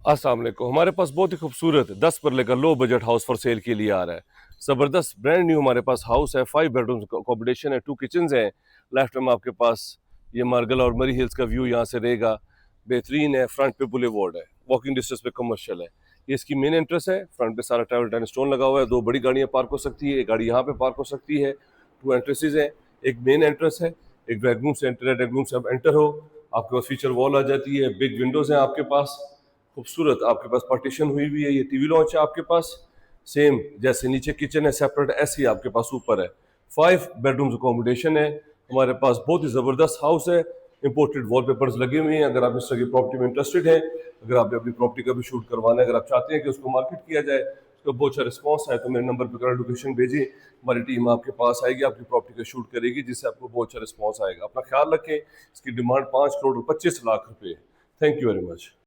अस्सलाम वालेकुम। हमारे पास बहुत ही खूबसूरत 10 मरले का low budget house for sale के लिए आ रहा है। ज़बरदस्त ब्रांड न्यू हमारे पास हाउस है। 5 बेडरूम अकोमोडेशन है, 2 किचन्स हैं। लेफ्ट में आपके पास ये मार्गल और मरी हिल्स का व्यू यहाँ से रहेगा। बेहतरीन है, फ्रंट पे बुलेवार्ड है, वॉकिंग डिस्टेंस पे कमर्शियल है। ये इसकी मेन एंट्रेंस है। फ्रंट पे सारा ट्रैवल डाइन स्टोन लगा हुआ है। 2 बड़ी गाड़ियाँ पार्क हो सकती है, एक गाड़ी यहाँ पे पार्क हो सकती है। 2 एंट्रेंसेज हैं, एक मेन एंट्रेंस है, एक ड्राइंग रूम से एंटर है। ड्राइंग रूम से आप एंटर हो, आपके पास फीचर वॉल आ जाती है, बिग विंडोज हैं आपके पास, खूबसूरत आपके पास पार्टीशन हुई हुई है। ये टीवी लॉन्च है आपके पास, सेम जैसे नीचे किचन है सेपरेट, ऐसे ही आपके पास ऊपर है। 5 बेडरूम्स अकोमोडेशन है हमारे पास। बहुत ही ज़बरदस्त हाउस है। इंपोर्टेड वॉलपेपर्स लगे हुए हैं। अगर आप इस तरह की प्रॉपर्टी में इंटरेस्टेड हैं, अगर आपने अपनी प्रॉपर्टी का भी शूट करवाना है, अगर आप चाहते हैं कि उसको मार्केट किया जाए, उसका बहुत अच्छा रिस्पॉन्स है, तो मेरे नंबर पर करंट लोकेशन भेजिए। हमारी टीम आपके पास आएगी, आपकी प्रॉपर्टी का शूट करेगी, जिससे आपको बहुत अच्छा रिस्पॉन्स आएगा। अपना ख्याल रखें। इसकी डिमांड 5 करोड़ 25 लाख रुपए है। Thank you very much.